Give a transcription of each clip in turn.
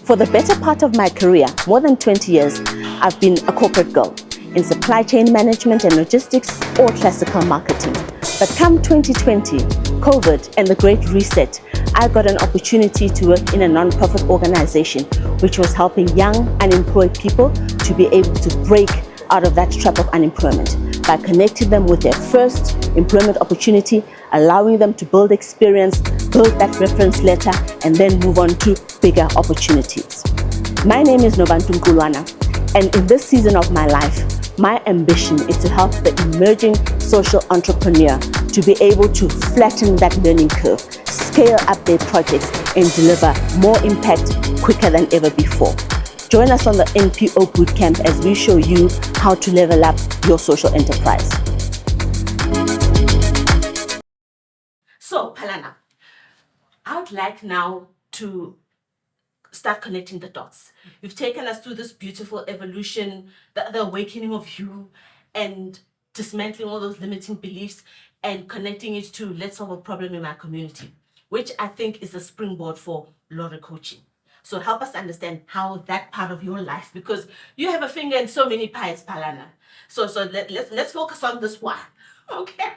For the better part of my career, more than 20 years, I've been a corporate girl in supply chain management and logistics or classical marketing. But come 2020, COVID and the Great Reset, I got an opportunity to work in a non-profit organization which was helping young unemployed people to be able to break out of that trap of unemployment by connecting them with their first employment opportunity, allowing them to build experience, build that reference letter, and then move on to bigger opportunities. My name is Nkomo, and in this season of my life, my ambition is to help the emerging social entrepreneur to be able to flatten that learning curve, scale up their projects, and deliver more impact quicker than ever before. Join us on the NPO Bootcamp as we show you how to level up your social enterprise. So, Palana, I would like now to start connecting the dots. You've taken us through this beautiful evolution, the awakening of you, and dismantling all those limiting beliefs and connecting it to let's solve a problem in my community, which I think is a springboard for Lore coaching. So help us understand how that part of your life, because you have a finger in so many pies, Palana. So let's focus on this one, okay?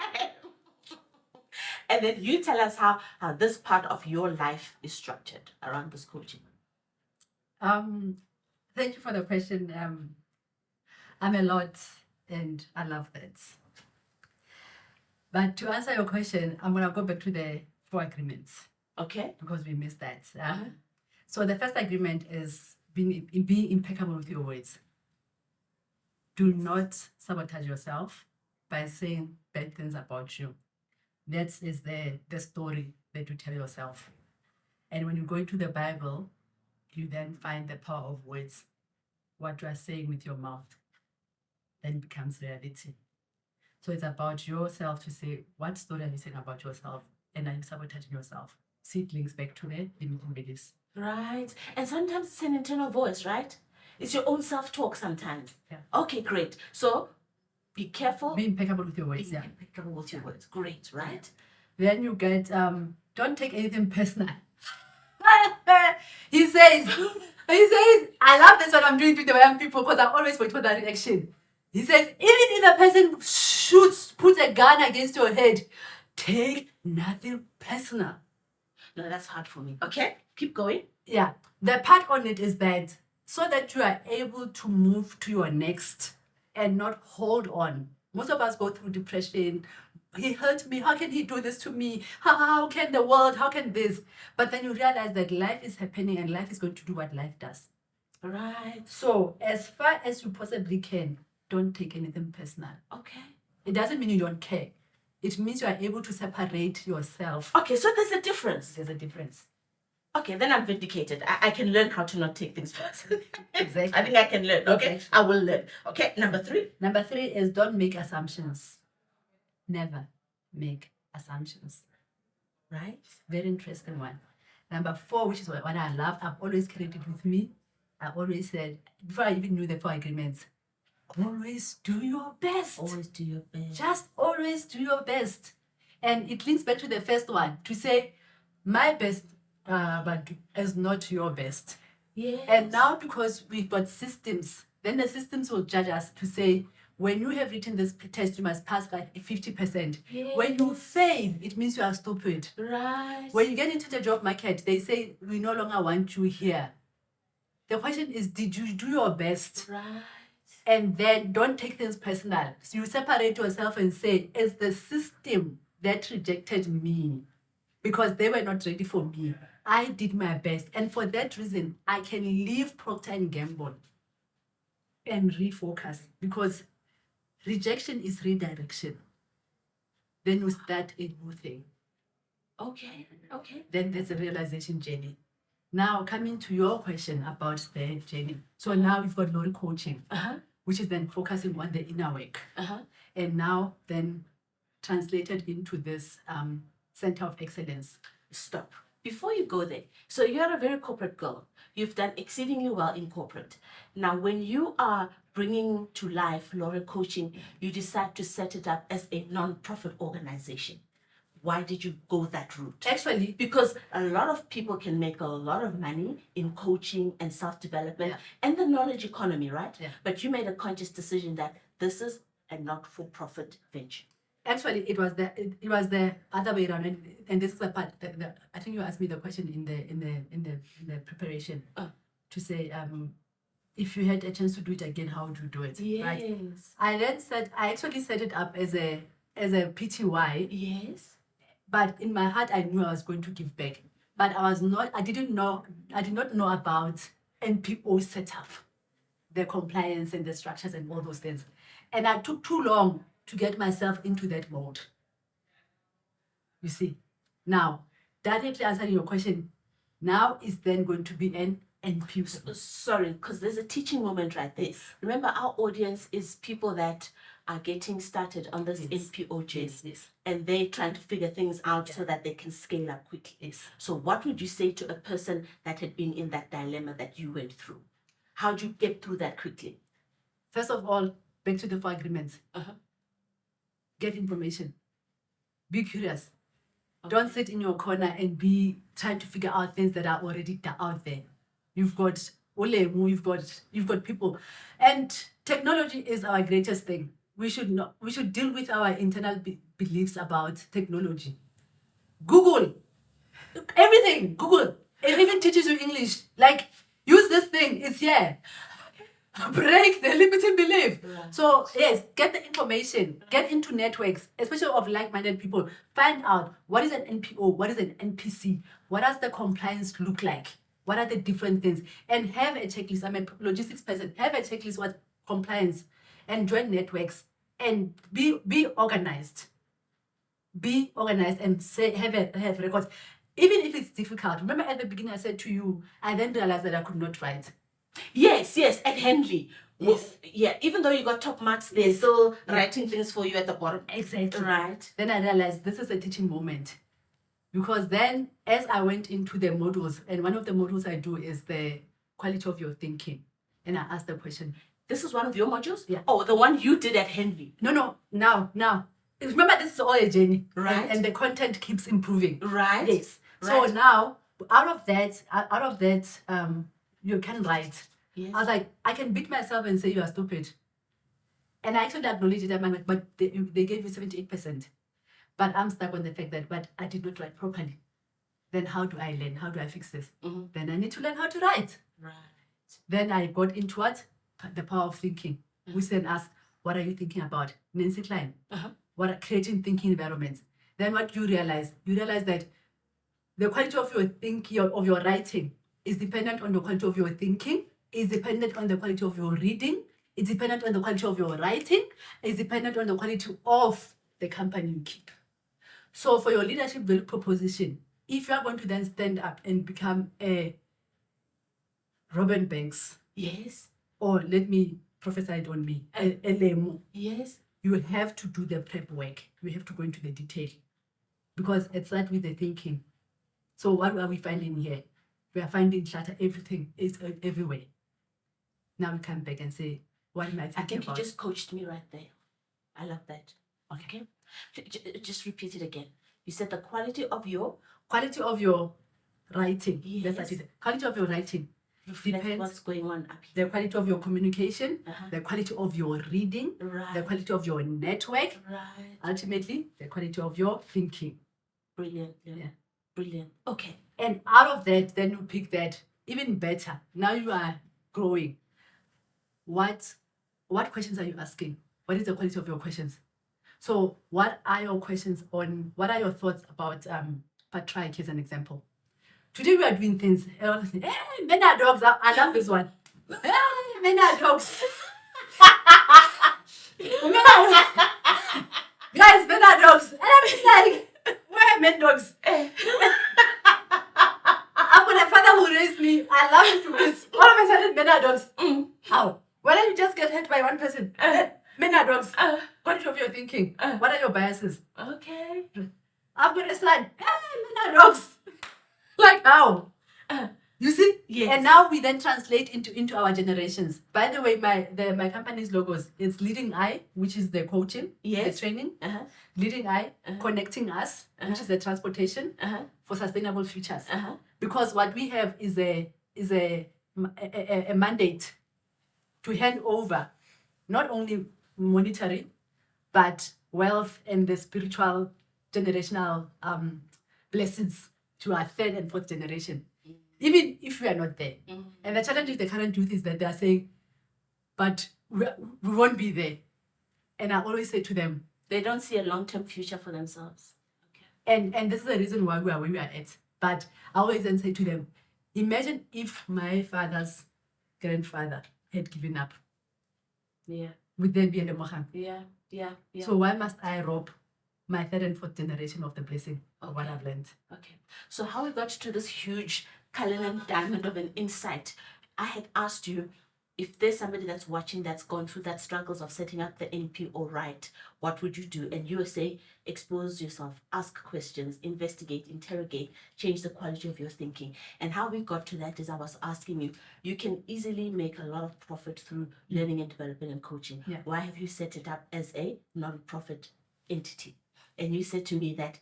And then you tell us how this part of your life is structured around this coaching. Thank you for the question. I'm a lot and I love that. But to answer your question, I'm going to go back to the 4 agreements. Okay. Because we missed that. So the first agreement is be impeccable with your words. Do not sabotage yourself by saying bad things about you. That is the story that you tell yourself. And when you go into the Bible, you then find the power of words. What you are saying with your mouth then becomes reality. So it's about yourself to say, what story are you saying about yourself? And are you sabotaging yourself? See, it links back to the limiting beliefs. Right. And sometimes it's an internal voice, right? It's your own self-talk sometimes. Yeah. Okay, great. So be careful. Be impeccable with your words. Be impeccable with your words. Great, right? Then you get, don't take anything personal. He says, I love this when I'm doing it with the young people because I always wait for that reaction. He says, even if a person puts a gun against your head, take nothing personal. No, that's hard for me. Okay, keep going. Yeah, the part on it is that so that you are able to move to your next and not hold on. Most of us go through depression. He hurt me. How can he do this to me? How can the world? How can this? But then you realize that life is happening and life is going to do what life does. Right. So as far as you possibly can, don't take anything personal. Okay. It doesn't mean you don't care. It means you are able to separate yourself. Okay, so there's a difference. There's a difference. Okay, then I'm vindicated. I can learn how to not take things personally. Exactly. I think I can learn. Okay, Exactly. I will learn. Okay, number 3. Number 3 is don't make assumptions. Never make assumptions. Right? Very interesting one. Number 4, which is what I love, I've always carried it with me. I always said, before I even knew the 4 agreements, always do your best. Always do your best. Just always do your best. And it links back to the first one to say, my best, but is not your best. Yes. And now because we've got systems, then the systems will judge us to say, when you have written this test, you must pass like 50%. Yes. When you fail, it means you are stupid. Right. When you get into the job market, they say, we no longer want you here. The question is, did you do your best? Right. And then don't take things personal. So you separate yourself and say, it's the system that rejected me because they were not ready for me. I did my best. And for that reason, I can leave Procter & Gamble and refocus because rejection is redirection. Then you start a new thing. Okay. Then there's a realization journey. Now, coming to your question about the journey. So now we've got Lore coaching, which is then focusing on the inner work. And now then translated into this center of excellence. Stop. Before you go there, so you're a very corporate girl. You've done exceedingly well in corporate. Now, when you are bringing to life Lore coaching, you decide to set it up as a non-profit organization. Why did you go that route? Actually, Because a lot of people can make a lot of money in coaching and self-development and the knowledge economy, right? Yeah. But you made a conscious decision that this is a not-for-profit venture. actually, it was the other way around, and this is the part that I think you asked me the question in the preparation to say if you had a chance to do it again, how would you do it? Yes. Right? I actually set it up as a PTY. Yes. But in my heart, I knew I was going to give back. But I did not know about NPO setup, the compliance and the structures and all those things. And I took too long to get myself into that mode. You see, now, directly answering your question, now is then going to be an NPO. Sorry, because there's a teaching moment right there. Yes. Remember, our audience is people that are getting started on this NPO journey. Yes. And they're trying to figure things out so that they can scale up quickly. Yes. So what would you say to a person that had been in that dilemma that you went through? How'd you get through that quickly? First of all, back to the 4 agreements. Get information. Be curious. Don't sit in your corner and be trying to figure out things that are already out there. You've got Lemo, you've got people. And technology is our greatest thing. We should deal with our internal beliefs about technology. Google everything. Google. It even teaches you English. Like, use this thing. It's here. Break the limiting belief. Right. So yes, get the information. Get into networks, especially of like-minded people. Find out what is an NPO, what is an NPC, what does the compliance look like, what are the different things, and have a checklist. I'm a logistics person. Have a checklist what compliance, and join networks, and be organized. Be organized and have records. Even if it's difficult. Remember at the beginning I said to you, I then realized that I could not write. Yes, at Henley. Yes. Even though you got top marks, they're still writing things for you at the bottom. Exactly. Right. Then I realized this is a teaching moment. Because then as I went into the modules, and one of the modules I do is the quality of your thinking. And I asked the question. This is one of your modules? Yeah. Oh, the one you did at Henley. No, now. Remember, this is all a journey. Right. And the content keeps improving. Right. Yes. Right. So now, out of that, you can write. Yes. I was like, I can beat myself and say you are stupid. And I actually acknowledge it, but they gave you 78%. But I'm stuck on the fact that, but I did not write properly. Then how do I learn? How do I fix this? Then I need to learn how to write. Right. Then I got into what? The power of thinking. We then asked, what are you thinking about? Nancy Klein. What are creating thinking environments? Then what you realize that the quality of your thinking, of your writing, is dependent on the quality of your thinking, is dependent on the quality of your reading, is dependent on the quality of your writing, is dependent on the quality of the company you keep. So for your leadership value proposition, if you are going to then stand up and become a Robin Banks, Yes. or let me prophesy it on me, a Lemo, Yes. you have to do the prep work. You have to go into the detail. Because it starts with the thinking. So what are we finding here? We are finding clutter. Everything is everywhere. Now we come back and say, what am I thinking I think about? you just coached me right there. I love that. Okay. Just repeat it again. You said the quality of your writing. Yes. That's it. Quality of your writing reflects depends what's going on up here. the quality of your communication, the quality of your reading, Right. the quality of your network, Right. ultimately the quality of your thinking. Brilliant. Yeah. Brilliant. Okay. And out of that, then you pick that even better. Now you are growing. What questions are you asking? What is the quality of your questions? So what are your questions on, what are your thoughts about Patrick as an example? Today we are doing things, hey, men are dogs. I love this one. Hey, men are dogs. Guys, men are dogs. And I'm just like, where are men dogs? I've got a father who raised me. I love him to this. All of a sudden, men are dogs. How? Why don't you just get hurt by one person? Men are dogs. What of your thinking? What are your biases? Okay. I've got a son. Hey, men are dogs. Like how? You see? Yes. And now we then translate into our generations. By the way, my company's logos, it's Leading I, which is the coaching, Yes. the training. Uh-huh. Leading I, Connecting Us, which is the transportation for sustainable futures. Because what we have is a mandate to hand over not only monetary, but wealth and the spiritual generational blessings to our third and fourth generation, even if we are not there. And the challenge with the current youth is that they are saying, but we won't be there. And I always say to them, they don't see a long-term future for themselves. Okay. And this is the reason why we are where we are at. But I always then say to them, imagine if my father's grandfather had given up. Yeah. Would there be a Lemogang? Yeah. So why must I rob my third and fourth generation of the blessing of what I've learned? Okay. So how we got to this huge Cullinan diamond of an insight, I had asked you, if there's somebody that's watching that's gone through that struggles of setting up the NPO right, what would you do? And you were saying, expose yourself, ask questions, investigate, interrogate, change the quality of your thinking. And how we got to that is I was asking you, you can easily make a lot of profit through learning and development and coaching. Yeah. Why have you set it up as a non-profit entity? And you said to me that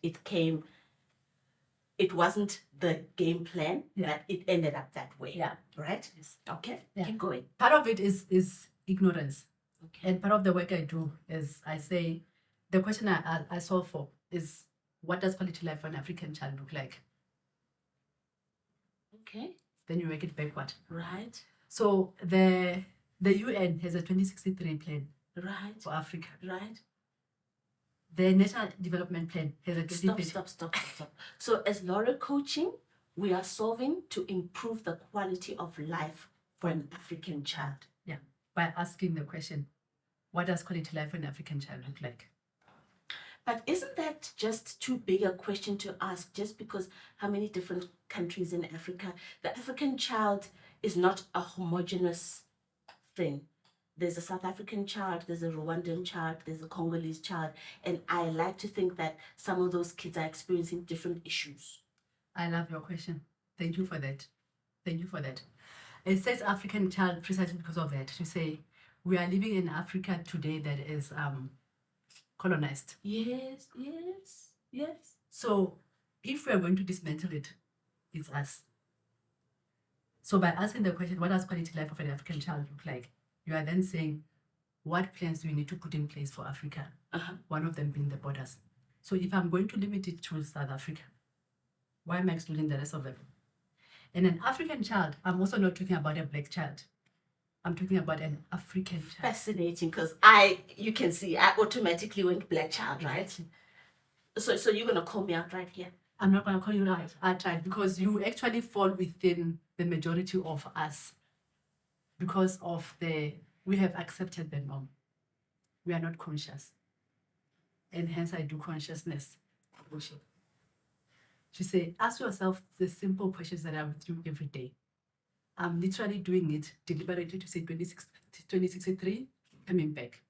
it wasn't the game plan, but it ended up that way. Yeah. Right? Yes. Okay. Yeah. Keep going. Part of it is ignorance. Okay. And part of the work I do is I say, the question I solve for is, what does quality life for an African child look like? Okay. Then you work it backward. Right. So the UN has a 2063 plan for Africa. Right. The National Development Plan has a 2030. Stop. So as Laura Coaching, we are solving to improve the quality of life for an African child. Yeah, by asking the question, what does quality life for an African child look like? But isn't that just too big a question to ask, just because how many different countries in Africa? The African child is not a homogeneous thing. There's a South African child, there's a Rwandan child, there's a Congolese child. And I like to think that some of those kids are experiencing different issues. I love your question. Thank you for that. It says African child precisely because of that. To say we are living in Africa today that is colonized. Yes. So if we are going to dismantle it, it's us. So by asking the question, what does quality life of an African child look like? You are then saying, what plans do we need to put in place for Africa? One of them being the borders. So if I'm going to limit it to South Africa, why am I excluding the rest of them? And an African child, I'm also not talking about a black child. I'm talking about an African child. Fascinating, because you can see, I automatically went black child, right? So you're going to call me out right here? I'm not going to call you out right, because you actually fall within the majority of us. Because of we have accepted the norm. We are not conscious. And hence I do consciousness. She say, ask yourself the simple questions that I would do every day. I'm literally doing it deliberately to say 2063, coming back.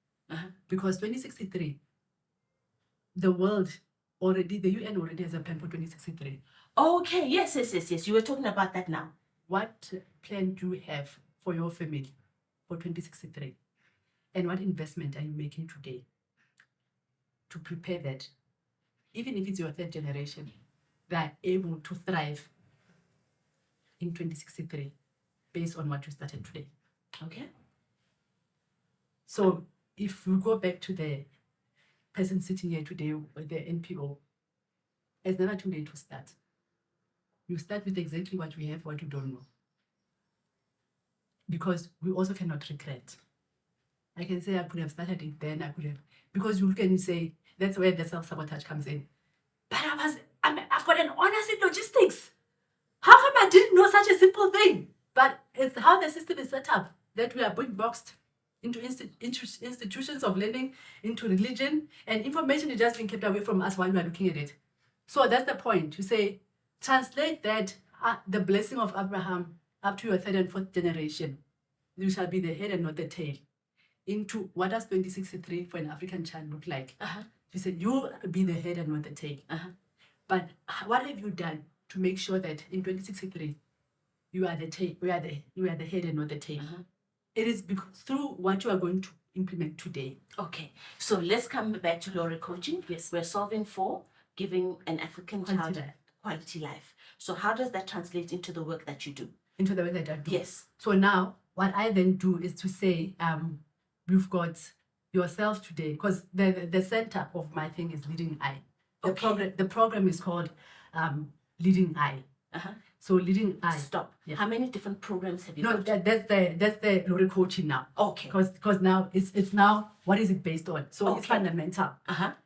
Because 2063, the UN already has a plan for 2063. Okay, yes. You were talking about that now. What plan do you have for your family for 2063? And what investment are you making today to prepare that? Even if it's your third generation, they are able to thrive in 2063 based on what you started today. Okay. So if we go back to the person sitting here today with the NPO, it's never too late to start. You start with exactly what we have, what you don't know. Because we also cannot regret. I can say I could have started it then, I could have, because you can say, that's where the self-sabotage comes in. But I've got an honors in logistics. How come I didn't know such a simple thing? But it's how the system is set up, that we are being boxed into institutions of learning, into religion, and information is just being kept away from us while we are looking at it. So that's the point, to say, translate that, the blessing of Abraham, up to your third and fourth generation. You shall be the head and not the tail. Into what does 2063 for an African child look like? You said you will be the head and not the tail. But what have you done to make sure that in 2063 you are the tail, you are the head and not the tail. It is through what you are going to implement today. Okay, so let's come back to Lori coaching. Yes, we're solving for giving an African child quality life. So how does that translate into the work that you do? Into the work that I do. Yes. So now what I then do is to say, you've got yourself today, because the center of my thing is leading I. The program is called Leading I. So leading I. Stop. Yeah. How many different programs have you No, got? that's the Lori coaching now. Okay. Because now it's now, what is it based on? So it's fundamental.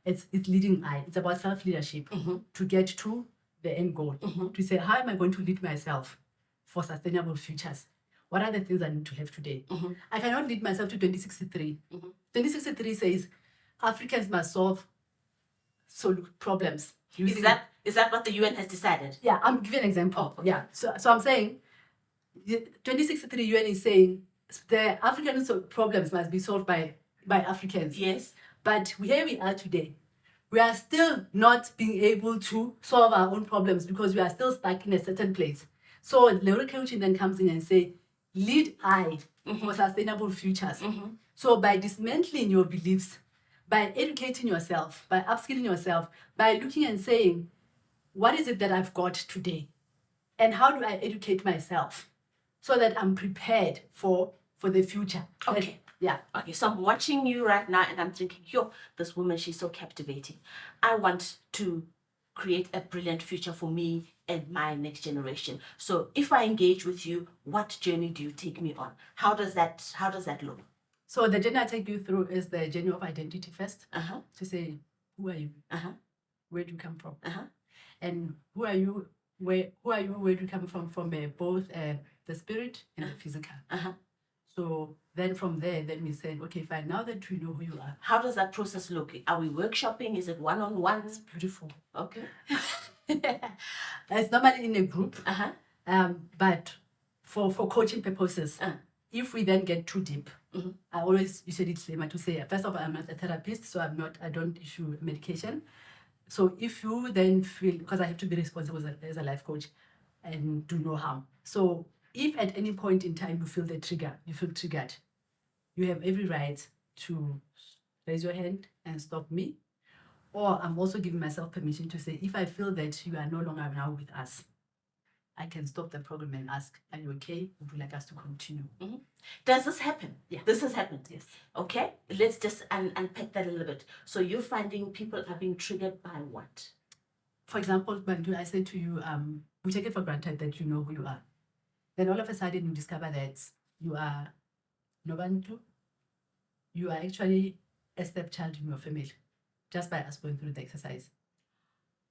It's leading I. It's about self-leadership to get to the end goal. To say, how am I going to lead myself for sustainable futures? What are the things I need to have today? I cannot lead myself to 2063. 2063 says Africans must solve problems. Is that what the UN has decided? Yeah, I'm giving an example. Oh, okay. Yeah, so I'm saying 2063 UN is saying the African problems must be solved by Africans. Yes. But here we are today. We are still not being able to solve our own problems because we are still stuck in a certain place. So Lori coaching then comes in and say, lead I for sustainable futures. So by dismantling your beliefs, by educating yourself, by upskilling yourself, by looking and saying, what is it that I've got today? And how do I educate myself so that I'm prepared for the future? Okay. Yeah. Okay, so I'm watching you right now and I'm thinking, yo, this woman, she's so captivating. I want to create a brilliant future for me and my next generation. So if I engage with you, what journey do you take me on? How does that look? So the journey I take you through is the journey of identity first. To say, who are you? Where do you come from? And who are you? Where do you come from? From both the spirit and the physical. So then from there, then we said, okay, fine, now that we know who you are. How does that process look? Are we workshopping? Is it one-on-one? It's beautiful. Okay. It's normally in a group. But for coaching purposes, if we then get too deep, I always use a disclaimer to say, first of all, I'm not a therapist, so I don't issue medication. So if you then feel, because I have to be responsible as a life coach and do no harm. So if at any point in time you feel triggered, you have every right to raise your hand and stop me. Or I'm also giving myself permission to say, if I feel that you are no longer now with us, I can stop the program and ask, are you okay? Would you like us to continue? Does this happen? Yeah. This has happened? Yes. Okay, let's just unpack that a little bit. So you're finding people are being triggered by what? For example, when I say to you, we take it for granted that you know who you are. Then all of a sudden you discover that you are Nobantu. You are actually a stepchild in your family, just by us going through the exercise.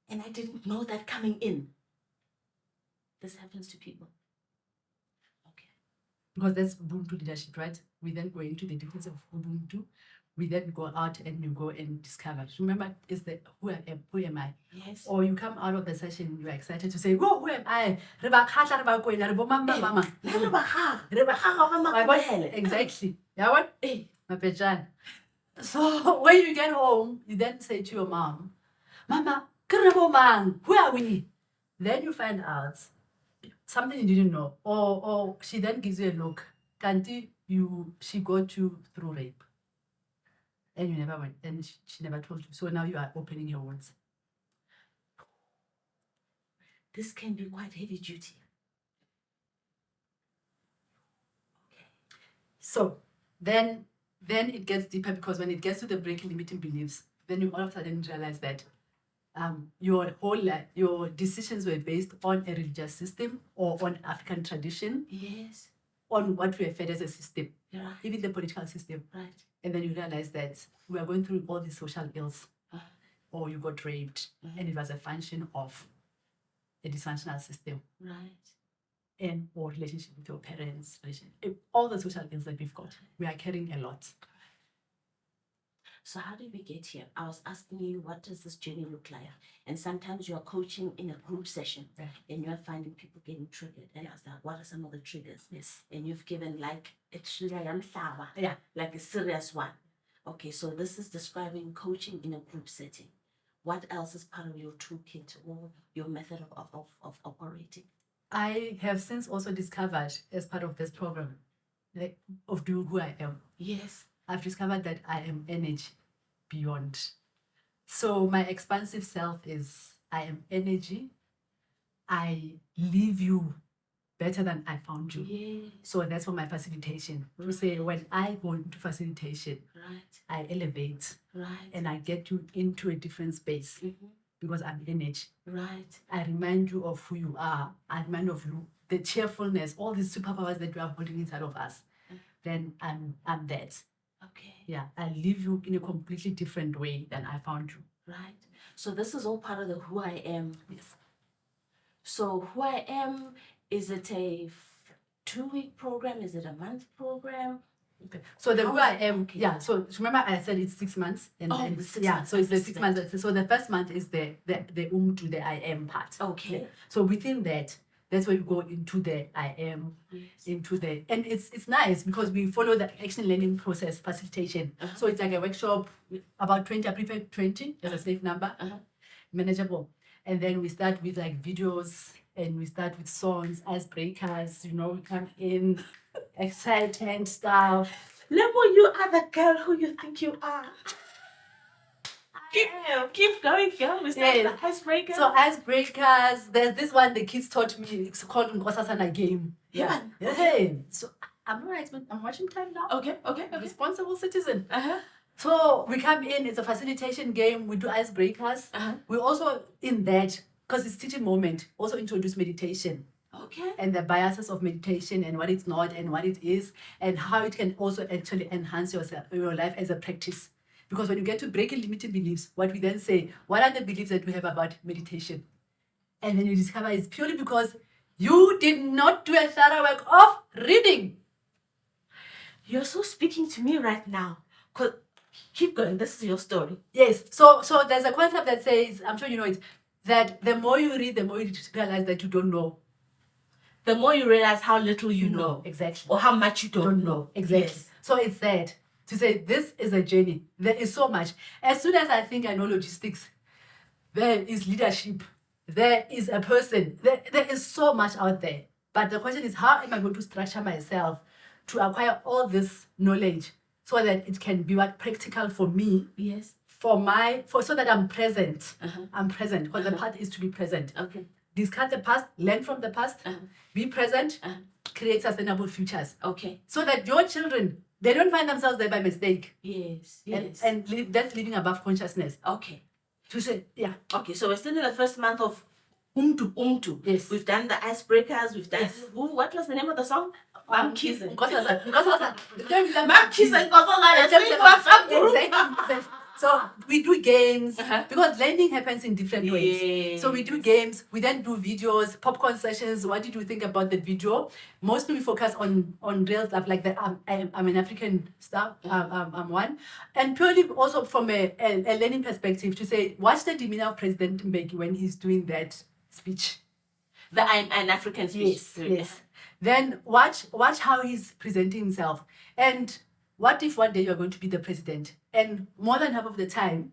And I didn't know that coming in. This happens to people. Okay. Because that's Ubuntu leadership, right? We then go into the difference of Ubuntu. We then go out and you go and discover. Remember, is the who am I? Yes. Or you come out of the session, you are excited to say, whoa, who am I? Exactly. Yeah, what? Hey, so when you get home, you then say to your mom, Mama, who are we? Then you find out something you didn't know. Or she then gives you a look. Kanti, she got you through rape. And you never went, and she never told you. So now you are opening your wounds. This can be quite heavy duty. Okay. So then it gets deeper, because when it gets to the breaking limiting beliefs, then you all of a sudden realize that your whole life, your decisions were based on a religious system or on African tradition. Yes. On what we are fed as a system, Right. Even the political system. Right. And then you realize that we are going through all these social ills, or you got raped, and it was a function of a dysfunctional system. Right. And or relationship with your parents, all the social ills that we've got, we are carrying a lot. So how did we get here? I was asking you, what does this journey look like? And sometimes you are coaching in a group session, and you are finding people getting triggered. And I was like, what are some of the triggers? Yes. And you've given like a trigger, Yeah. like a serious one. Okay, so this is describing coaching in a group setting. What else is part of your toolkit or your method of operating? I have since also discovered, as part of this program, like, of doing who I am, Yes. I've discovered that I am energy beyond. So my expansive self is, I am energy. I leave you better than I found you. Yes. So that's for my facilitation. To say, when I go into facilitation, Right. I elevate Right. and I get you into a different space Mhm. because I'm energy. Right. I remind you of who you are. I remind of you, the cheerfulness, all these superpowers that you are holding inside of us. Then I'm that. Okay. Yeah, I leave you in a completely different way than I found you. Right. So this is all part of the who I am. Yes. So who I am, is it a 2-week program? Is it a month program? Okay. So the How who is I it? am, Okay. yeah. So remember I said it's 6 months, and Oh, then it's 6 yeah. months. So it's the I 6 missed months. So the first month is the to the I am part. Okay. Yeah. So within that, that's where you go into the I am, Yes. into the, and it's nice because we follow the action learning process facilitation. So it's like a workshop, about 20. I prefer 20 as a safe number, manageable. And then we start with like videos, and we start with songs, icebreakers. We come in, exciting stuff. Lemo, you are the girl who you think you are. Keep going, girl. We start Yes. with the icebreaker. So icebreakers, there's this one the kids taught me. It's called Nkosasana game. Yeah. Hey. So I'm watching time now. Okay. Responsible citizen. Uh-huh. So we come in, it's a facilitation game, we do icebreakers. We also, in that, because it's teaching moment, also introduce meditation Okay. and the biases of meditation and what it's not and what it is, and how it can also actually enhance your life as a practice. Because when you get to breaking limiting beliefs, what we then say, what are the beliefs that we have about meditation? And then you discover it's purely because you did not do a thorough work of reading. You're so speaking to me right now. Keep going. This is your story. Yes. So there's a concept that says, I'm sure you know it, that the more you read, the more you realize that you don't know. The more you realize how little you know. Exactly. Or how much you don't know. Exactly. Yes. So it's that. To say this is a journey. There is so much. As soon as I think I know logistics, there is leadership. There is a person. There is so much out there. But the question is, how am I going to structure myself to acquire all this knowledge so that it can be practical for me? Yes. So that I'm present. I'm present, because the part is to be present. Okay. Discard the past, learn from the past, be present, create sustainable futures. Okay. So that your children, they don't find themselves there by mistake. Yes. And that's living above consciousness. Okay. To say, yeah. Okay, so we're still in the first month of Umtu. Yes. We've done the icebreakers, we've done what was the name of the song? Mam Kids and Nkosazana. So we do games because learning happens in different ways. So we do games, we then do videos, popcorn sessions. What did you think about the video? Mostly we focus on real stuff like that. I'm an African stuff, I'm one. And purely also from a learning perspective, to say, watch the demeanor of President Mbeki when he's doing that speech. The I'm an African speech. Yes. Then watch how he's presenting himself. And what if one day you're going to be the president? And more than half of the time,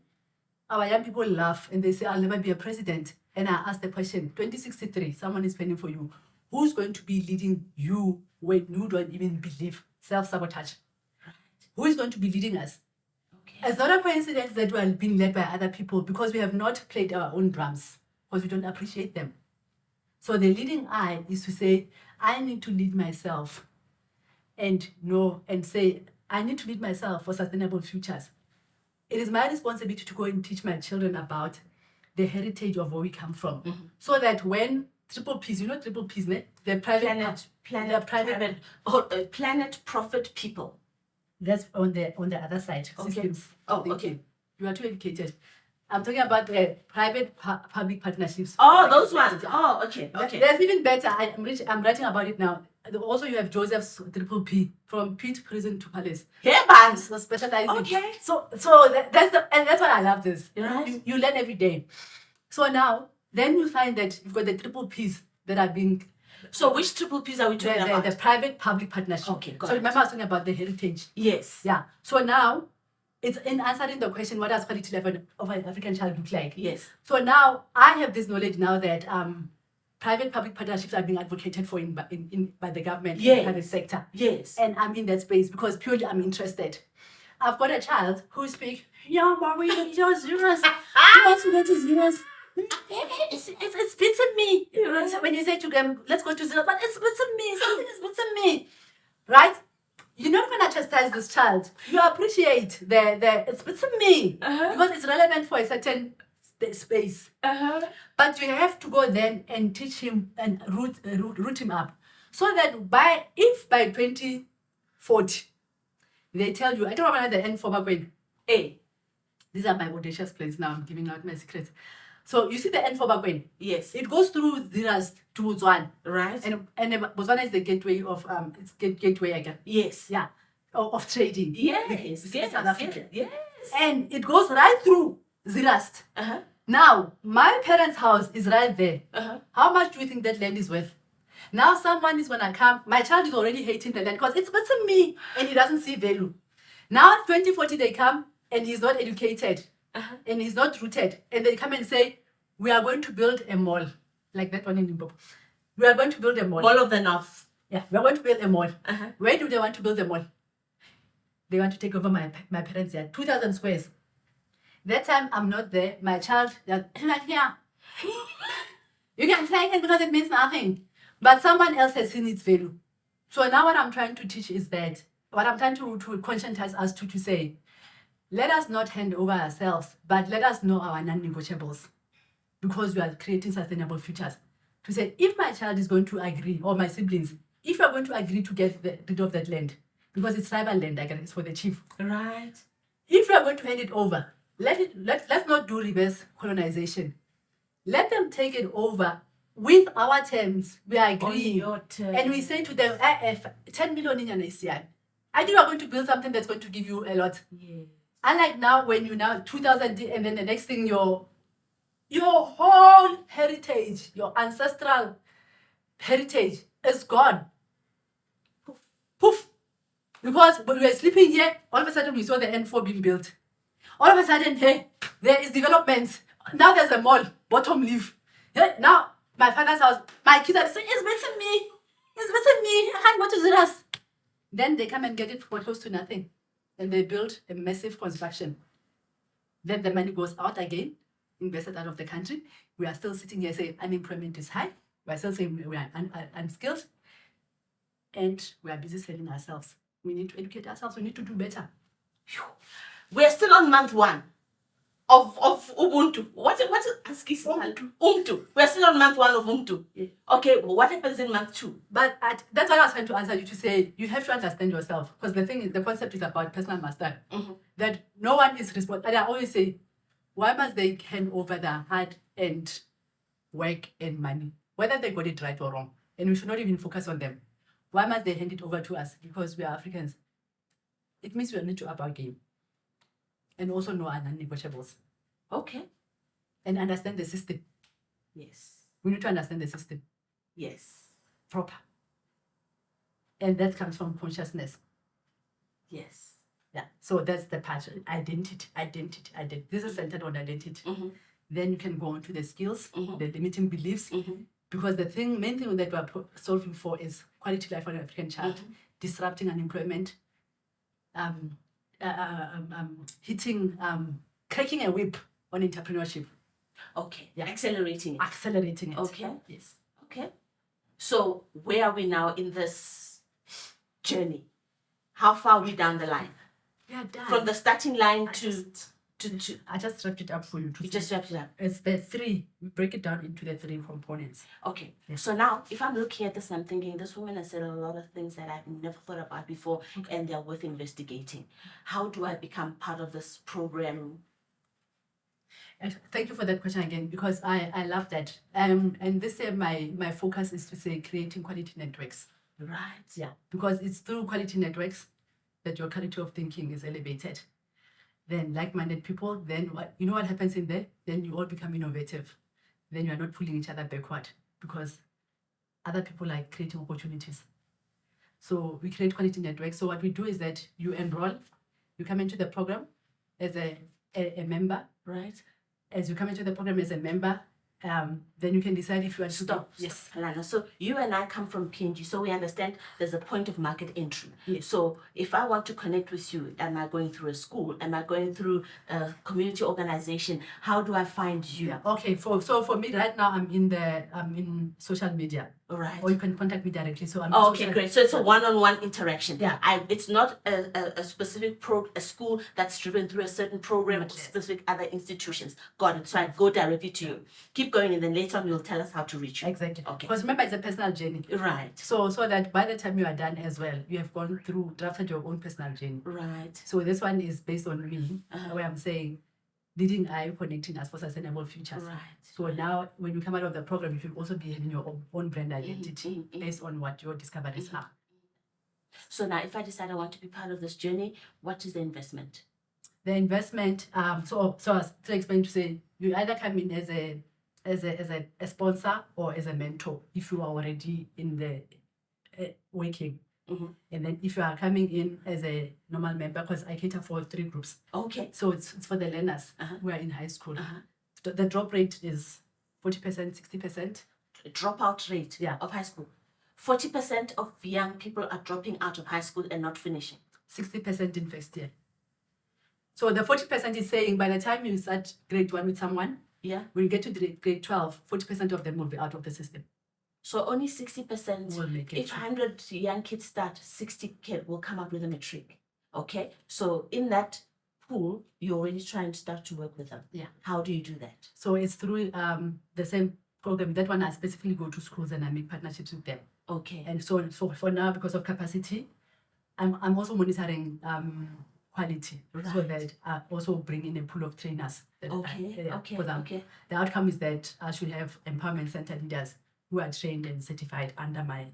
our young people laugh and they say, I'll never be a president. And I ask the question, 2063, someone is pending for you. Who's going to be leading you when you don't even believe? Self-sabotage. Right. Who is going to be leading us? Okay. It's not a coincidence that we are being led by other people because we have not played our own drums, because we don't appreciate them. So the leading I is to say, I need to lead myself and say, I need to lead myself for sustainable futures. It is my responsibility to go and teach my children about the heritage of where we come from. So that when triple P's, triple P's, the private planet profit people. That's on the other side. Okay. Systems. Okay. You are too educated. I'm talking about the private public partnerships. Oh, those ones. Oh, okay. There's even better. I'm writing about it now. Also, you have Joseph's triple P, from Pit Prison to Palace. Hairband. So specializing. Okay. So that's why I love this. Right. You learn every day. So now, then you find that you've got the triple Ps that are being. So which triple Ps are we talking about? The private public partnership. Okay, got So it. remember I was talking about the heritage. Yes. Yeah. So now, it's in answering the question, what does quality life of an African child look like? Yes. So now, I have this knowledge now that private-public partnerships are being advocated for by the government Yes. and the private sector. Yes. And I'm in that space because purely I'm interested. I've got a child who speaks, yeah, mommy, you're zeros. He wants to go to zeros. It's beating me. So when you say to them, let's go to zero, but it's beating me. Something is beating me. Right? You're not going to chastise this child. You appreciate the it's beating me because it's relevant for a certain space. But you have to go then and teach him and root him up. So that by 2040, they tell you, I don't know the NPO Bootcamp. A. These are my audacious plans now. I'm giving out my secrets. So you see the NPO Bootcamp. Yes. It goes through Ziras to Botswana. Right. And Botswana is the gateway of it's gateway again. Yes. Yeah. Of trading. Yes. Yes. South Africa. Yes. And it goes right through Ziras. Now, my parents' house is right there. How much do you think that land is worth? Now someone is gonna come. My child is already hating the land because it's better me and he doesn't see value. Now 2040 they come and he's not educated and he's not rooted. And they come and say, we are going to build a mall. Like that one in Limpopo. We are going to build a mall. Mall of the North. Yeah, we are going to build a mall. Where do they want to build a mall? They want to take over my parents' yard. 2,000 squares. That time I'm not there. My child, like, yeah. You can take it because it means nothing. But someone else has seen its value. So now what I'm trying to teach is that, what I'm trying to conscientize us to say, let us not hand over ourselves, but let us know our non-negotiables. Because we are creating sustainable futures. To say, if my child is going to agree, or my siblings, if you are going to agree to get rid of that land, because it's tribal land, I guess it's for the chief. Right. If you are going to hand it over, let's not do reverse colonization. Let them take it over with our terms. We agree. And we say to them, 10 million in your I think you are going to build something that's going to give you a lot. Yes. Unlike now, when you now 2,000 and then the next thing your whole heritage, your ancestral heritage is gone. Poof. Because when we were sleeping here, all of a sudden we saw the N4 being built. All of a sudden, hey, there is developments. Now there's a mall, bottom leaf. Hey, now my father's house, my kids are saying, it's better me. It's better me. I can't go to Ziras. Then they come and get it for close to nothing. And they build a massive construction. Then the money goes out again, invested out of the country. We are still sitting here saying unemployment is high. We are still saying we are unskilled. And we are busy selling ourselves. We need to educate ourselves. We need to do better. We're still on month 1 of Ubuntu. What is Ubuntu? We're still on month 1 of Ubuntu. Yeah. Okay, well, what happens in month 2? But that's what I was trying to answer you to say. You have to understand yourself, because the thing is, the concept is about personal mastery. That no one is responsible. And I always say, why must they hand over their hard-earned work and money, whether they got it right or wrong? And we should not even focus on them. Why must they hand it over to us? Because we are Africans. It means we need to up our game. And also know our non-negotiables. Okay. And understand the system. Yes. We need to understand the system. Yes. Proper. And that comes from consciousness. Yes. Yeah. So that's the part. Identity. This is centered on identity. Then you can go on to the skills, the limiting beliefs. Because the main thing that we are solving for is quality life for an African child, disrupting unemployment, cracking a whip on entrepreneurship. Okay. Yeah. Accelerating it. Okay. Yes. Okay. So where are we now in this journey? How far are we down the line? We are done. From the starting line I just wrapped it up for you. You just wrapped it up. It's the 3. We break it down into the 3 components. Okay. Yes. So now, if I'm looking at this, I'm thinking this woman has said a lot of things that I've never thought about before, and they're worth investigating. How do I become part of this program? And thank you for that question again, because I love that. And this year my focus is to say creating quality networks. Right. Yeah, because it's through quality networks that your quality of thinking is elevated. Then like-minded people, then what happens in there? Then you all become innovative. Then you are not pulling each other backward, because other people are creating opportunities. So we create quality networks. So what we do is that you enroll, you come into the program as a member. Right. As you come into the program as a member, then you can decide if you want to Stop. Yes. Lana. So you and I come from PNG, so we understand there's a point of market entry. Yes. So if I want to connect with you, am I going through a school? Am I going through a community organization? How do I find you? Yeah. Okay. So for me right now, I'm in social media. All right. Or you can contact me directly. So I'm Okay, great. So it's a one-on-one interaction. Yeah. It's not a specific a school that's driven through a certain program or Yes. specific other institutions. Got it. So I go directly to you. Keep going, and then later on you'll tell us how to reach you. Exactly. Okay. Because remember, it's a personal journey. Right. So that by the time you are done as well, you have gone through, drafted your own personal journey. Right. So this one is based on me, where I'm saying, leading I connecting us for sustainable futures. Right. So now, when you come out of the program, you should also be having your own brand identity based on what your discoveries are. So now, if I decide I want to be part of this journey, what is the investment? The investment, so as to explain, to say, you either come in as a sponsor or as a mentor if you are already in the working. And then if you are coming in as a normal member, because I cater for 3 groups. Okay. So it's for the learners who are in high school. The drop rate is 40%, 60%. Dropout rate Yeah. of high school. 40% of young people are dropping out of high school and not finishing. 60% in first year. So the 40% is saying by the time you start grade 1 with someone, Yeah. when you get to grade 12, 40% of them will be out of the system. So only 60% Will make it if through. 100 young kids start, 60 kids will come up with a matric. Okay. So in that pool, you're already trying to start to work with them. Yeah. How do you do that? So it's through the same program. That one I specifically go to schools and I make partnerships with them. Okay. And so for now, because of capacity, I'm also monitoring quality, so Right. that I also bring in a pool of trainers. Okay. Okay. Because Okay. the outcome is that I should have empowerment center leaders who are trained and certified under my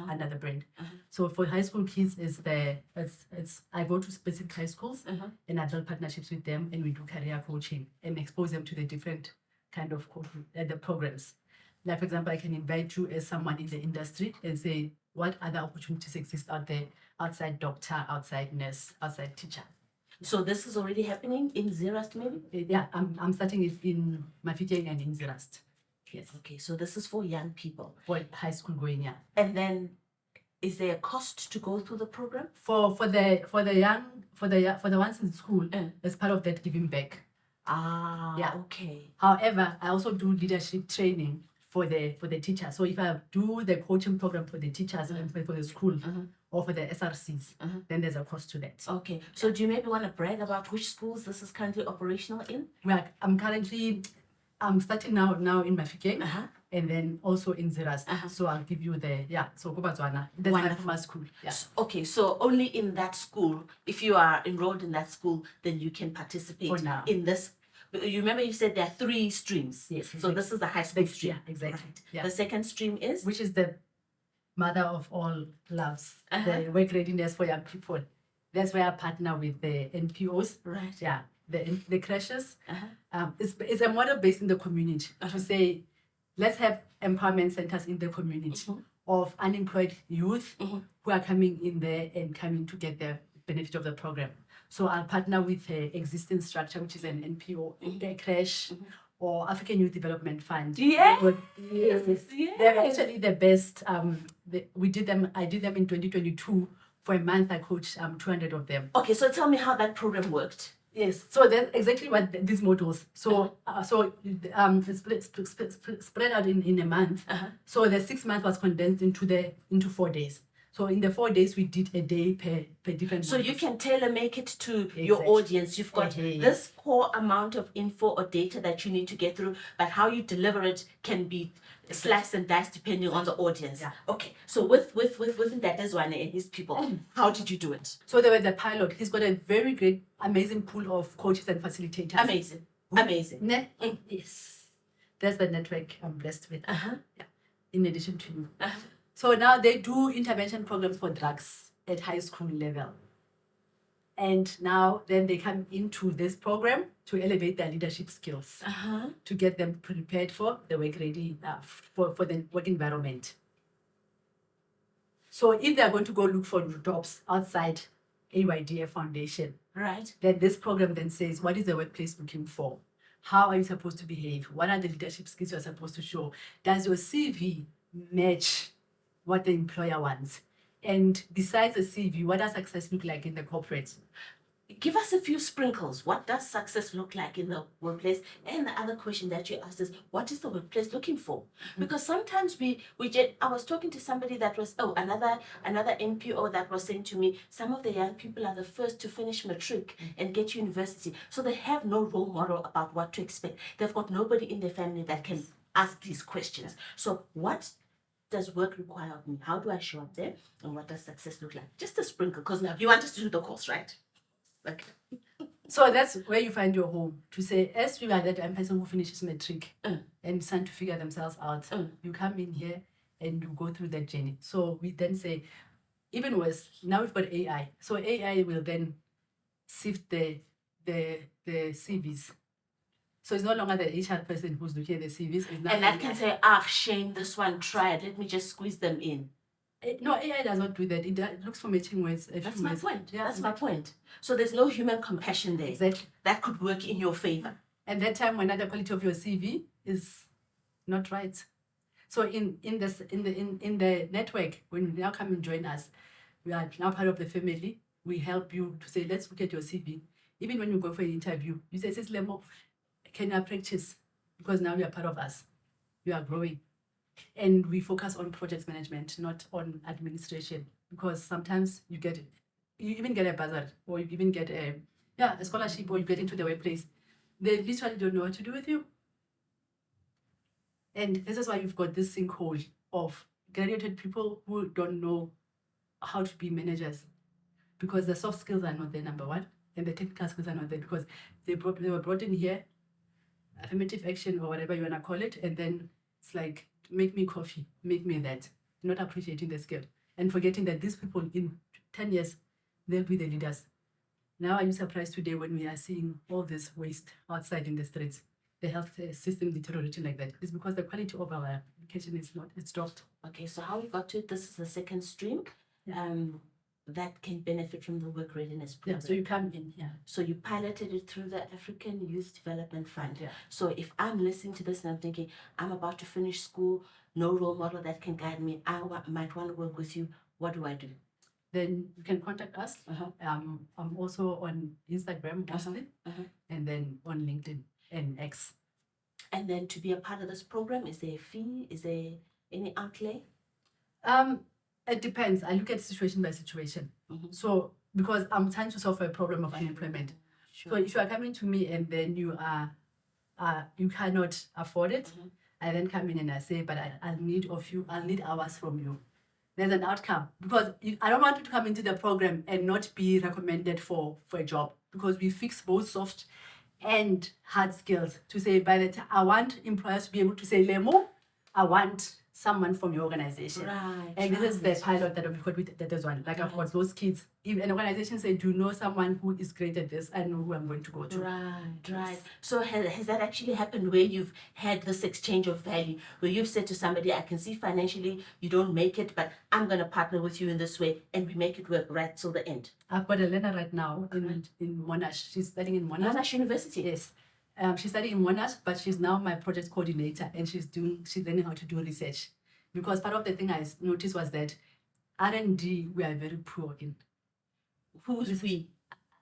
under the brand. So for high school kids, it's I go to specific high schools and I build partnerships with them, and we do career coaching and expose them to the different kind of the programs. Like, for example, I can invite you as someone in the industry and say, what other opportunities exist out there, outside doctor, outside nurse, outside teacher. So this is already happening in Zerast, maybe? Yeah, I'm starting it in Mafikeng and in Zerast. Yes. Okay, so this is for young people. For high school going, yeah. And then is there a cost to go through the program? For the ones in school, as part of that giving back. Yeah. Okay. However, I also do leadership training for the teachers. So if I do the coaching program for the teachers and for the school or for the SRCs, then there's a cost to that. Okay. So do you maybe want to brag about which schools this is currently operational in? Well, I'm starting now in Mafikeng and then also in Zerast. So I'll give you so Kobatswana. That's my former school. Yeah. Okay, so only in that school, if you are enrolled in that school, then you can participate For now. in this. You remember you said there are 3 streams. Yes, So exactly. this is the high school stream. Yeah, exactly. Right. Yeah. The second stream is? Which is the mother of all loves, the work readiness for young people. That's where I partner with the NPOs. Right. Yeah, the crashes. It's a model based in the community to say, let's have empowerment centers in the community of unemployed youth who are coming in there and coming to get the benefit of the program. So I'll partner with the existing structure, which is an NPO, the crash, or African Youth Development Fund. Yeah. Yes. They're actually the best. I did them in 2022. For a month, I coached 200 of them. Okay, so tell me how that program worked. Yes, so that's exactly what these models. So it's spread out in a month. So the 6 months was condensed into 4 days. So in the 4 days, we did a day per different. So modules. you can tailor make it to your Exactly. audience. You've got Yes. this core amount of info or data that you need to get through, but how you deliver it can be sliced and diced depending on the audience. Yeah. Okay. So with Ntatazwane and his people, how did you do it? So there was the pilot. He's got a very great, amazing pool of coaches and facilitators. Amazing. Amazing. Yes, that's the network I'm blessed with. Uh-huh. Yeah. In addition to you. So now they do intervention programs for drugs at high school level. And now then they come into this program to elevate their leadership skills, to get them prepared for the work ready, for the work environment. So if they're going to go look for jobs outside AYDF Foundation, Right. then this program then says, what is the workplace looking for? How are you supposed to behave? What are the leadership skills you're supposed to show? Does your CV match what the employer wants? And besides the CV, what does success look like in the corporate? Give us a few sprinkles. What does success look like in the workplace? And the other question that you asked is, what is the workplace looking for? Because sometimes I was talking to somebody that was, another NPO that was saying to me, some of the young people are the first to finish matric and get to university. So they have no role model about what to expect. They've got nobody in their family that can ask these questions. So what does work require of me? How do I show up there? And what does success look like? Just a sprinkle, because you want us to do the course, right? Okay. So that's where you find your home. To say, as you are that person who finishes matric and trying to figure themselves out, you come in here and you go through that journey. So we then say, even worse, now we've got AI. So AI will then sift the CVs. So it's no longer the HR person who's looking at the CVs. It's now And that AI. can say, shame, this one tried. Let me just squeeze them in. No, AI does not do that. It looks for matching words. That's my point. Yeah, That's my point. So there's no human compassion there. Exactly. That could work in your favor. And that time when the quality of your CV is not right. So in the network, when you now come and join us, we are now part of the family. We help you to say, let's look at your CV. Even when you go for an interview, you say, "Sis Lemo, can you practice?" Because now you are part of us. You are growing. And we focus on project management, not on administration, because sometimes you even get a bursary, or you even get a scholarship, or you get into the workplace. They literally don't know what to do with you. And this is why you've got this sinkhole of graduated people who don't know how to be managers, because the soft skills are not there, number one, and the technical skills are not there, because they were brought in here, affirmative action or whatever you want to call it, and then it's like, make me coffee, make me that, not appreciating the skill and forgetting that these people in 10 years, they'll be the leaders. Now, are you surprised today when we are seeing all this waste outside in the streets, the health system deteriorating like that? It's because the quality of our education it's dropped. Okay, so how we got to it, this is the second stream that can benefit from the work readiness program. Yeah, so you come in here. So you piloted it through the African Youth Development Fund. Yeah. So if I'm listening to this and I'm thinking, I'm about to finish school, no role model that can guide me, might want to work with you, what do I do? Then you can contact us. I'm also on Instagram mostly, and then on LinkedIn and X. And then to be a part of this program, is there a fee? Is there any outlay? It depends. I look at situation by situation. So because I'm trying to solve a problem of unemployment. Sure. So if you are coming to me and then you cannot afford it, I then come in and I say, but I'll need hours from you. There's an outcome, because I don't want you to come into the program and not be recommended for a job, because we fix both soft and hard skills to say, by the time I want employers to be able to say, Lemo, I want someone from your organization. Right. And this is the pilot that we've got with that as one. Like I've got those kids. If an organization said, do you know someone who is great at this? I know who I'm going to go to. Right. So has that actually happened where you've had this exchange of value, where you've said to somebody, I can see financially you don't make it, but I'm going to partner with you in this way, and we make it work right till the end? I've got a learner right now in Monash. She's studying in Monash. Monash University? Yes. She's studying in Monash, but she's now my project coordinator, and she's learning how to do research. Because part of the thing I noticed was that R&D, we are very poor in. Who's we?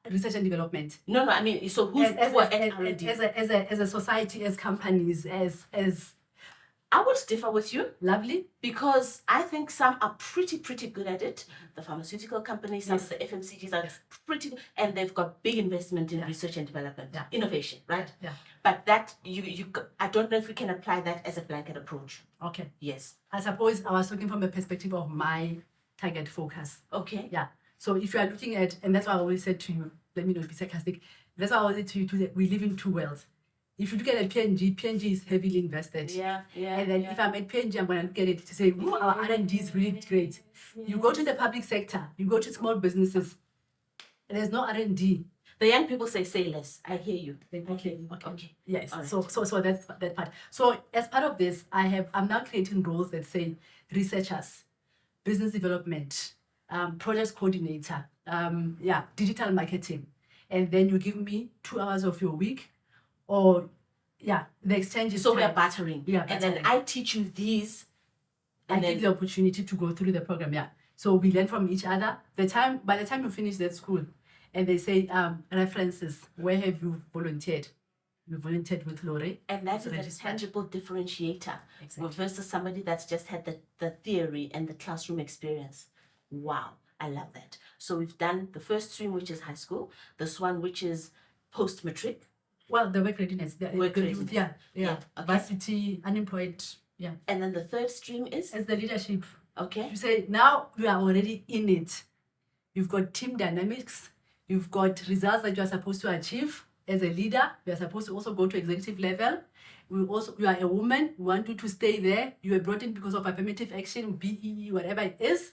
Research and development. No, I mean, so who's poor at R&D? As a society, as companies, as I would differ with you. Lovely. Because I think some are pretty good at it. The pharmaceutical companies, some of the FMCGs are pretty good, and they've got big investment in research and development, innovation, right? Yeah. But that I don't know if we can apply that as a blanket approach. Okay. Yes. I suppose I was looking from the perspective of my target focus. Okay. Yeah. So if you are looking at, and that's why I always said to you, let me not be sarcastic, that's why I always said to you, we live in two worlds. If you look at a PNG is heavily invested. Yeah. And then if I'm at PNG, I'm going to look at it to say, our R&D is really great. Yes. You go to the public sector, you go to small businesses, and there's no R&D. The young people say less. I hear you. Okay. Yes. Right. So that's that part. So as part of this, I'm now creating roles that say researchers, business development, project coordinator, digital marketing. And then you give me 2 hours of your week, or Yeah, the exchange is So we are time. bartering. We are And then bartering. I teach you these. I And give then the opportunity to go through the program, yeah. So we learn from each other. By the time you finish that school, and they say references, where have you volunteered? You volunteered with Lore. and that It's is a registered. tangible differentiator Exactly. versus somebody that's just had the theory and the classroom experience. Wow, I love that. So we've done the first stream, which is high school, this one, which is post-matric, Well, the work readiness. Work the readiness. Yeah, Yeah, okay. varsity, unemployed, yeah. and then the third stream is, As the leadership, okay, you say now you are already in it. You've got team dynamics. You've got results that you are supposed to achieve as a leader. You are supposed to also go to executive level. You are a woman. We want you to stay there. You were brought in because of affirmative action, BEE, whatever it is,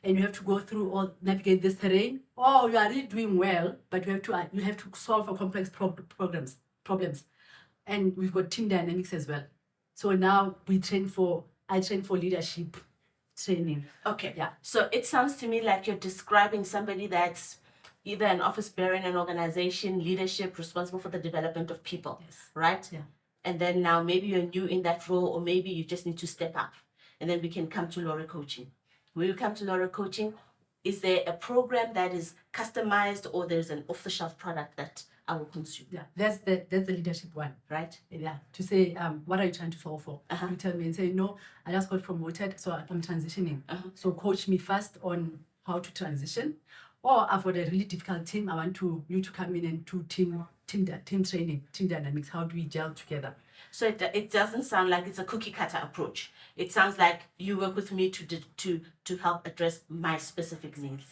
and you have to go through or navigate this terrain. Or you are really doing well, but you have to solve for complex problems. And we've got team dynamics as well. So now I train for leadership training. okay. Yeah. So it sounds to me like you're describing somebody that's either an office bearer in an organization, leadership, responsible for the development of people, Yes. right? Yeah. And then now maybe you're new in that role, or maybe you just need to step up. And then we can come to Laura Coaching. When you come to Laura Coaching, is there a program that is customized, or there's an off-the-shelf product that I will consume, Yeah, that's the leadership one. right? Yeah, to say, what are you trying to solve for? Uh-huh. You tell me and say, no, I just got promoted, so I'm transitioning. Uh-huh. So coach me first on how to transition. Or I've got a really difficult team. I want you to come in and do team training, team dynamics. How do we gel together? So it doesn't sound like it's a cookie cutter approach. It sounds like you work with me to help address my specific needs.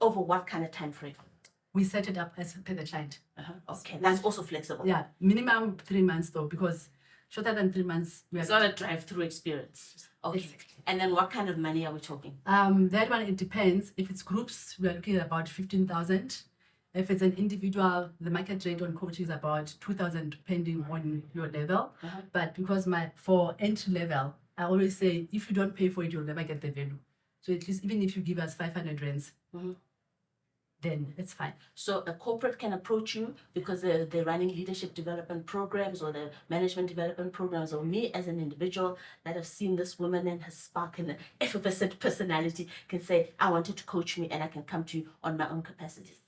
Over what kind of time frame? We set it up as per the client. Okay, that's also flexible. Yeah, minimum 3 months though, because shorter than 3 months, we It's are. not a drive-through experience. Okay. Exactly. And then what kind of money are we talking? That one, it depends. If it's groups, we are looking at about 15,000. If it's an individual, the market rate on coaching is about 2,000, depending on your level. Uh-huh. But because for entry level, I always say, if you don't pay for it, you'll never get the value. So at least even if you give us 500 rands, then it's fine. So a corporate can approach you because they're running leadership development programs or the management development programs, or me as an individual that have seen this woman and her spark and effervescent personality can say, I want you to coach me, and I can come to you on my own capacities.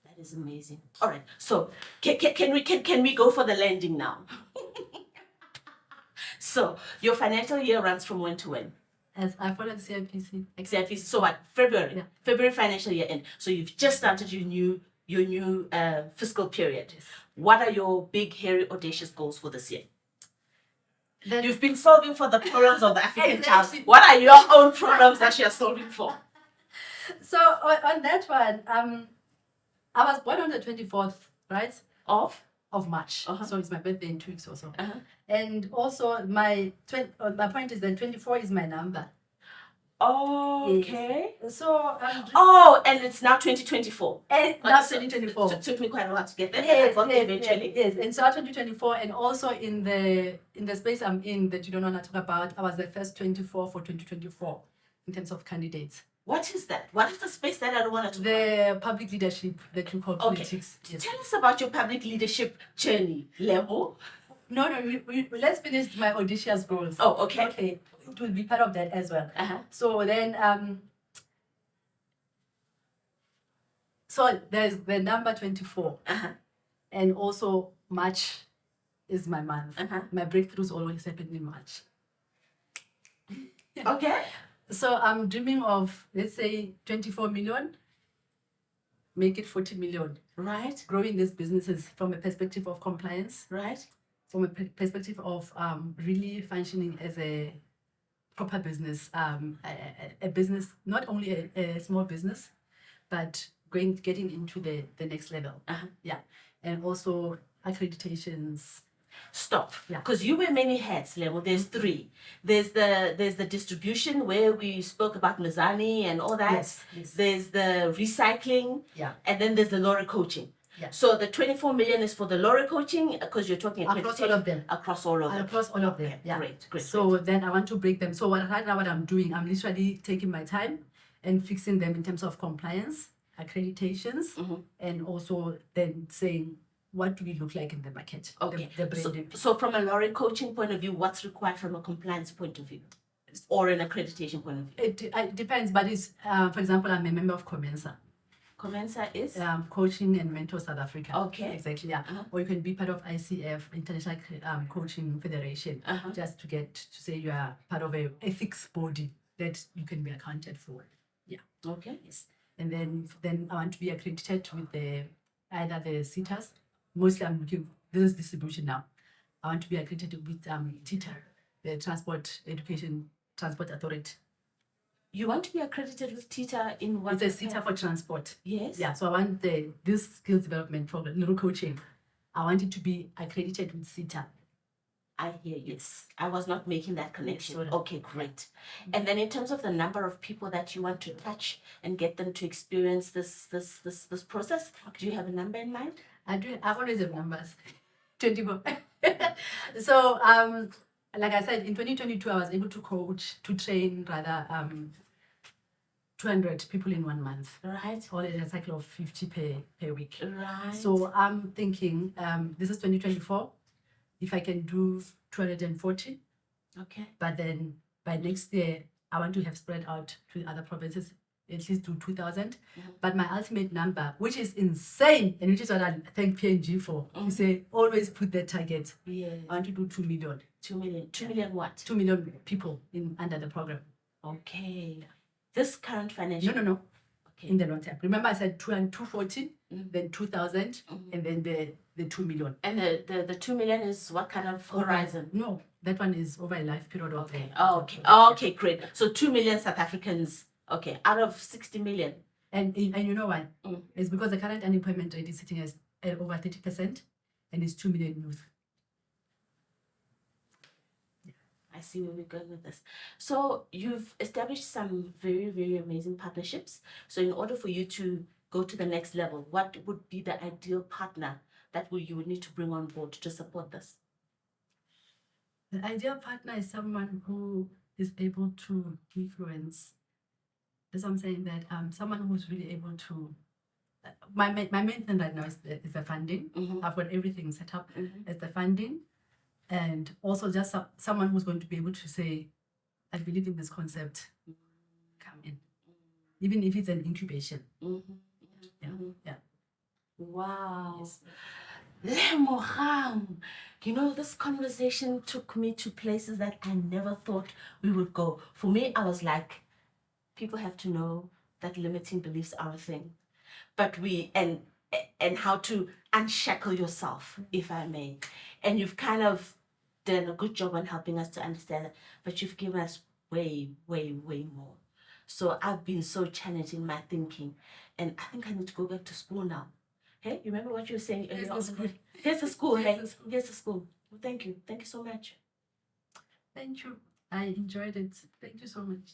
That is amazing. All right. So can we go for the landing now? So your financial year runs from when to when? As I follow the CIPC. Exactly. So what? February. Yeah. February financial year end. So you've just started your new fiscal period. Yes. What are your big, hairy, audacious goals for this year? Then You've been solving for the problems of the African child. Exactly. What are your own problems that you're solving for? So on that one, I was born on the 24th, right? Of March. Uh-huh. So it's my birthday in 2 weeks also. Uh-huh. And also my point is that 24 is my number. Okay. So Oh, and it's now 2024. and now 2024. It took me quite a while to get there. Yes, I got there eventually. yes. And so 2024, and also in the space I'm in that you don't want to talk about, I was the first 24 for 2024 in terms of candidates. What is that? What is the space that I don't want to talk about? The public leadership that you call Okay. politics. Yes. Tell us about your public leadership journey, Lemo. No, let's finish my audacious goals. Oh, okay. Okay, it will be part of that as well. Uh-huh. So then, so there's the number 24, Uh-huh. and also March is my month. Uh-huh. My breakthroughs always happen in March. Okay. So I'm dreaming of, let's say, 24 million, make it 40 million. Right. Growing these businesses from a perspective of compliance, Right. from a perspective of really functioning as a proper business, a business, not only a small business, but getting into the next level. Uh-huh. Yeah. And also accreditations. Stop. Yeah. Because you wear many hats, Lemo. There's three. There's the distribution where we spoke about Mizani and all that. Yes, yes. There's the recycling. Yeah. And then there's the Laura coaching. Yeah. So the 24 million is for the Laura coaching, because you're talking Across all of them. Across all of them. Across all of them. Okay, Yeah. Great. So then I want to break them. So right now what I'm doing, I'm literally taking my time and fixing them in terms of compliance, accreditations, and also then saying, what do we look like in the market? Okay. The branding. So from a lorry coaching point of view, what's required from a compliance point of view? Or an accreditation point of view? It depends, but it's, for example, I'm a member of Comensa. Comensa is? Coaching and Mentor South Africa. Okay. Exactly, yeah. Or you can be part of ICF, International Coaching Federation, just to get to say you are part of a ethics body that you can be accounted for. Yeah. Okay. Yes. And then I want to be accredited with either the CETAs. Mostly I'm looking, this is distribution now. I want to be accredited with TITA, the Transport Authority. You want to be accredited with TITA in what? It's a CETA for transport. Yes. Yeah, so I want this skills development program, little coaching. I want it to be accredited with CETA. I hear you. Yes. I was not making that connection. Yes, okay, great. And then in terms of the number of people that you want to touch and get them to experience this process, do you have a number in mind? I do. I always have numbers. 24. So like I said, in 2022, I was able to train 200 people in 1 month. Right. All in a cycle of 50 per week. Right. So I'm thinking, this is 2024. If I can do 240, okay. But then by next year, I want to have spread out to other provinces, at least to 2,000. But my ultimate number, which is insane, and which is what I thank PNG for, you say, always put that target. Yes. I want to do 2 million. 2 million. 2 million what? 2 million people under the program. Okay. This current financial... No. Okay. In the long term. Remember I said 240, then 2,000, and then the 2 million. And the 2 million is what kind of horizon? No, that one is over a life period of okay. Okay, great. So 2 million South Africans, okay, out of 60 million. And you know why? It's because the current unemployment rate is sitting at over 30%, and it's 2 million youth. I see where we're going with this. So you've established some very, very amazing partnerships. So in order for you to go to the next level, what would be the ideal partner that you would need to bring on board to support this? The ideal partner is someone who is able to influence. That's what I'm saying, that someone who's really able to... My main thing right now is the funding. I've got everything set up as the funding. And also just someone who's going to be able to say, I believe in this concept, come in. Even if it's an incubation. Yeah. Wow. Yes. Lemo, you know, this conversation took me to places that I never thought we would go. For me, I was like, people have to know that limiting beliefs are a thing. But and how to unshackle yourself, if I may. And you've kind of done a good job on helping us to understand it, but you've given us way, way, way more. So I've been so challenged in my thinking, and I think I need to go back to school now. Hey, you remember what you were saying earlier on? Here's the school, hey? Here's the school. Well, thank you. Thank you so much. Thank you. I enjoyed it. Thank you so much.